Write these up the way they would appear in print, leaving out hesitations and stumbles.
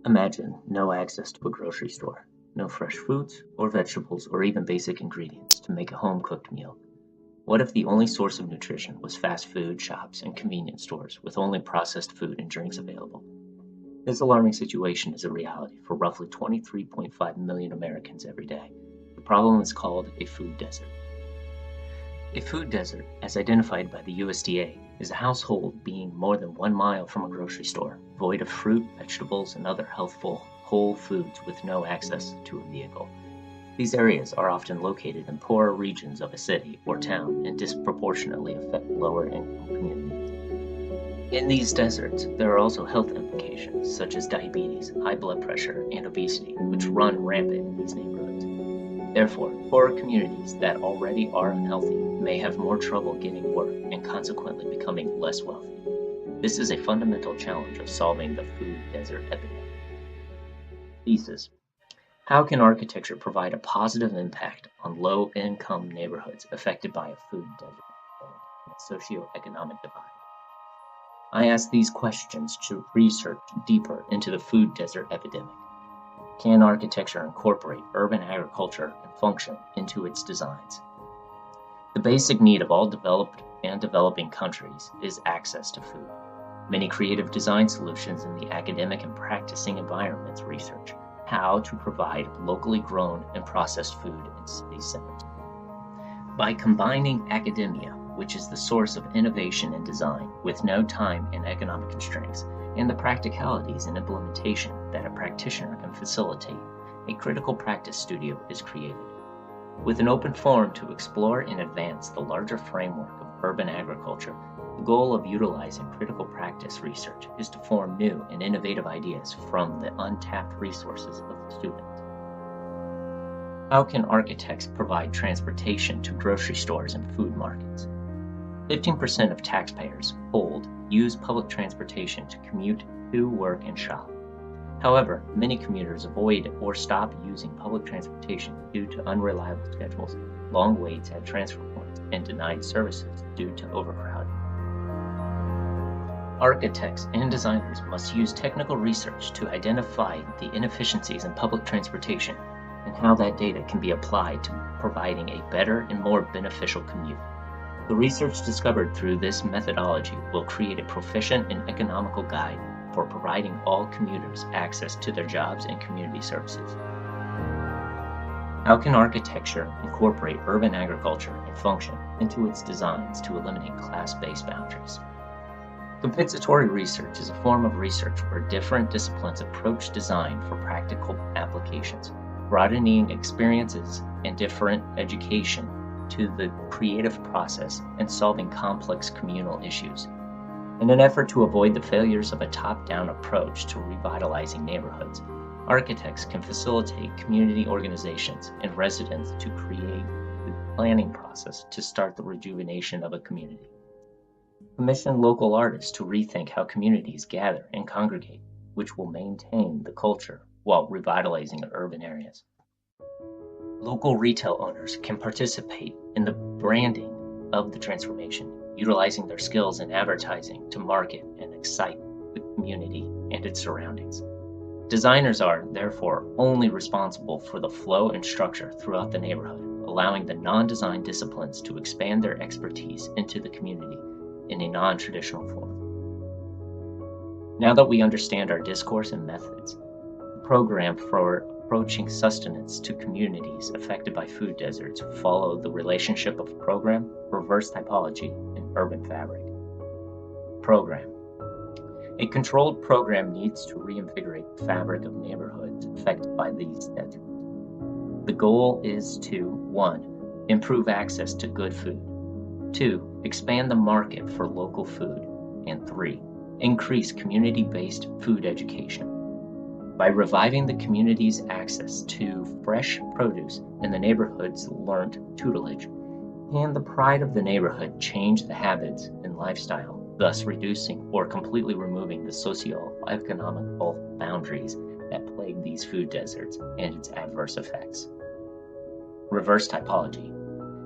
Imagine no access to a grocery store, no fresh fruits or vegetables or even basic ingredients to make a home-cooked meal. What if the only source of nutrition was fast food shops and convenience stores with only processed food and drinks available? This alarming situation is a reality for roughly 23.5 million Americans every day. The problem is called a food desert. A food desert, as identified by the USDA, is a household being more than 1 mile from a grocery store, void of fruit, vegetables, and other healthful, whole foods with no access to a vehicle. These areas are often located in poorer regions of a city or town and disproportionately affect lower-income communities. In these deserts, there are also health implications such as diabetes, high blood pressure, and obesity, which run rampant in these neighborhoods. Therefore, poorer communities that already are unhealthy may have more trouble getting work and consequently becoming less wealthy. This is a fundamental challenge of solving the food desert epidemic. Thesis: how can architecture provide a positive impact on low-income neighborhoods affected by a food desert and a socioeconomic divide? I ask these questions to research deeper into the food desert epidemic. Can architecture incorporate urban agriculture and function into its designs? The basic need of all developed and developing countries is access to food. Many creative design solutions in the academic and practicing environments research how to provide locally grown and processed food in city centers. By combining academia, which is the source of innovation and design, with no time and economic constraints, and the practicalities and implementation that a practitioner can facilitate, a critical practice studio is created. With an open forum to explore and advance the larger framework of urban agriculture, the goal of utilizing critical practice research is to form new and innovative ideas from the untapped resources of the student. How can architects provide transportation to grocery stores and food markets? 15% of taxpayers polled use public transportation to commute to work and shop. However, many commuters avoid or stop using public transportation due to unreliable schedules, long waits at transfer points, and denied services due to overcrowding. Architects and designers must use technical research to identify the inefficiencies in public transportation and how that data can be applied to providing a better and more beneficial commute. The research discovered through this methodology will create a proficient and economical guide for providing all commuters access to their jobs and community services. How can architecture incorporate urban agriculture and function into its designs to eliminate class-based boundaries? Compensatory research is a form of research where different disciplines approach design for practical applications, broadening experiences and different education to the creative process and solving complex communal issues. In an effort to avoid the failures of a top-down approach to revitalizing neighborhoods, architects can facilitate community organizations and residents to create the planning process to start the rejuvenation of a community. Commission local artists to rethink how communities gather and congregate, which will maintain the culture while revitalizing urban areas. Local retail owners can participate in the branding of the transformation, utilizing their skills in advertising to market and excite the community and its surroundings. Designers are, therefore, only responsible for the flow and structure throughout the neighborhood, allowing the non-design disciplines to expand their expertise into the community in a non-traditional form. Now that we understand our discourse and methods, the program for approaching sustenance to communities affected by food deserts follow the relationship of program, reverse typology, and urban fabric. Program. A controlled program needs to reinvigorate the fabric of neighborhoods affected by these deserts. The goal is to 1. Improve access to good food, 2. Expand the market for local food, and 3. Increase community-based food education. By reviving the community's access to fresh produce and the neighborhood's learned tutelage, can the pride of the neighborhood change the habits and lifestyle, thus reducing or completely removing the socio-economic boundaries that plague these food deserts and its adverse effects? Reverse typology.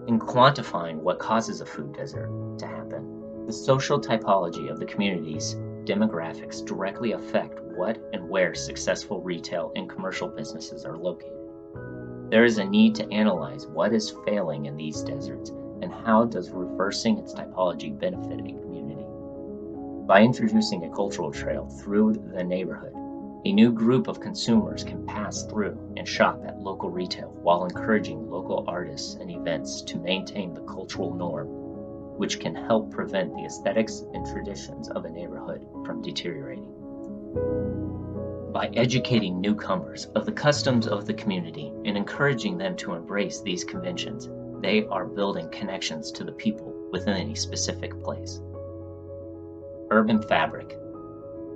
In quantifying what causes a food desert to happen, the social typology of the community's demographics directly affect what and where successful retail and commercial businesses are located. There is a need to analyze what is failing in these deserts and how does reversing its typology benefit a community. By introducing a cultural trail through the neighborhood, a new group of consumers can pass through and shop at local retail while encouraging local artists and events to maintain the cultural norm, which can help prevent the aesthetics and traditions of a neighborhood from deteriorating. By educating newcomers of the customs of the community and encouraging them to embrace these conventions, they are building connections to the people within a specific place. Urban fabric.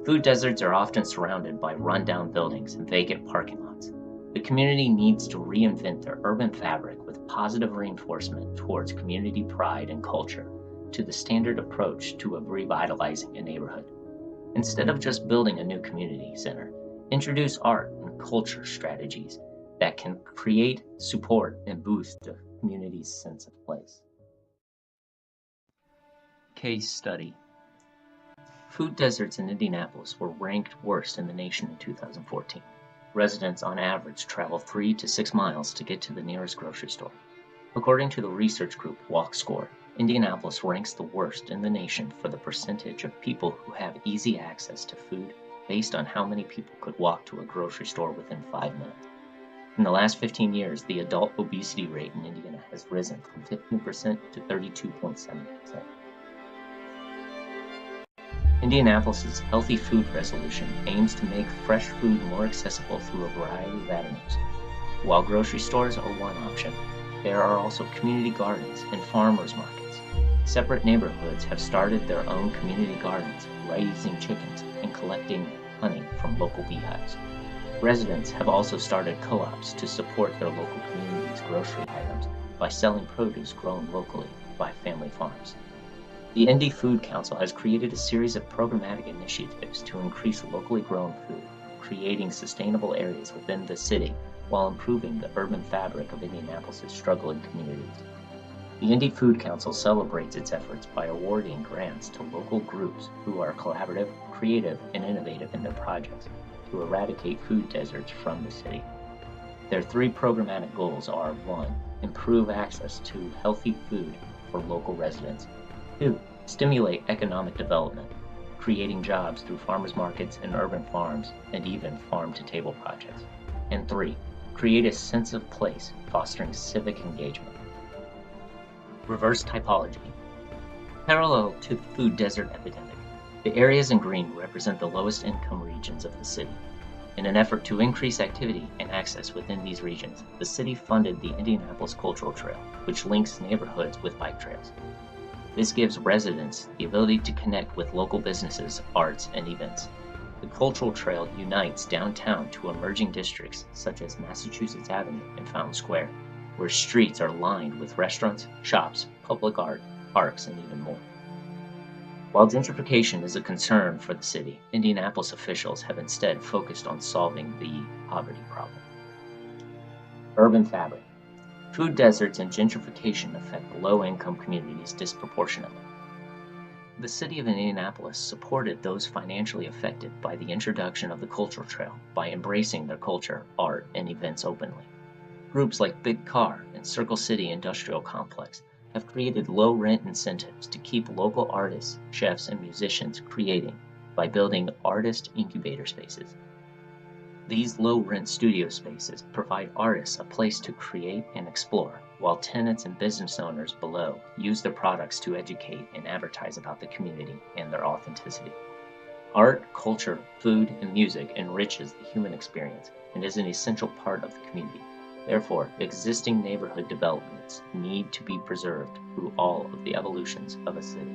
Food deserts are often surrounded by rundown buildings and vacant parking lots. The community needs to reinvent their urban fabric with positive reinforcement towards community pride and culture to the standard approach to revitalizing a neighborhood. Instead of just building a new community center, introduce art and culture strategies that can create, support, and boost the community's sense of place. Case study. Food deserts in Indianapolis were ranked worst in the nation in 2014. Residents on average travel 3 to 6 miles to get to the nearest grocery store. According to the research group WalkScore, Indianapolis ranks the worst in the nation for the percentage of people who have easy access to food based on how many people could walk to a grocery store within 5 minutes. In the last 15 years, the adult obesity rate in Indiana has risen from 15% to 32.7%. Indianapolis's Healthy Food Resolution aims to make fresh food more accessible through a variety of avenues. While grocery stores are one option, there are also community gardens and farmers markets. Separate neighborhoods have started their own community gardens, raising chickens and collecting honey from local beehives. Residents have also started co-ops to support their local community's grocery items by selling produce grown locally by family farms. The Indy Food Council has created a series of programmatic initiatives to increase locally grown food, creating sustainable areas within the city while improving the urban fabric of Indianapolis' struggling communities. The Indy Food Council celebrates its efforts by awarding grants to local groups who are collaborative, creative, and innovative in their projects to eradicate food deserts from the city. Their 3 programmatic goals are: 1. Improve access to healthy food for local residents. 2. Stimulate economic development, creating jobs through farmers markets and urban farms, and even farm-to-table projects. And 3. Create a sense of place, fostering civic engagement. Reverse typology. Parallel to the food desert epidemic, the areas in green represent the lowest income regions of the city. In an effort to increase activity and access within these regions, the city funded the Indianapolis Cultural Trail, which links neighborhoods with bike trails. This gives residents the ability to connect with local businesses, arts, and events. The Cultural Trail unites downtown to emerging districts such as Massachusetts Avenue and Fountain Square, where streets are lined with restaurants, shops, public art, parks, and even more. While gentrification is a concern for the city, Indianapolis officials have instead focused on solving the poverty problem. Urban fabric. Food deserts and gentrification affect low-income communities disproportionately. The city of Indianapolis supported those financially affected by the introduction of the Cultural Trail by embracing their culture, art, and events openly. Groups like Big Car and Circle City Industrial Complex have created low-rent incentives to keep local artists, chefs, and musicians creating by building artist incubator spaces. These low-rent studio spaces provide artists a place to create and explore, while tenants and business owners below use their products to educate and advertise about the community and their authenticity. Art, culture, food, and music enriches the human experience and is an essential part of the community. Therefore, existing neighborhood developments need to be preserved through all of the evolutions of a city.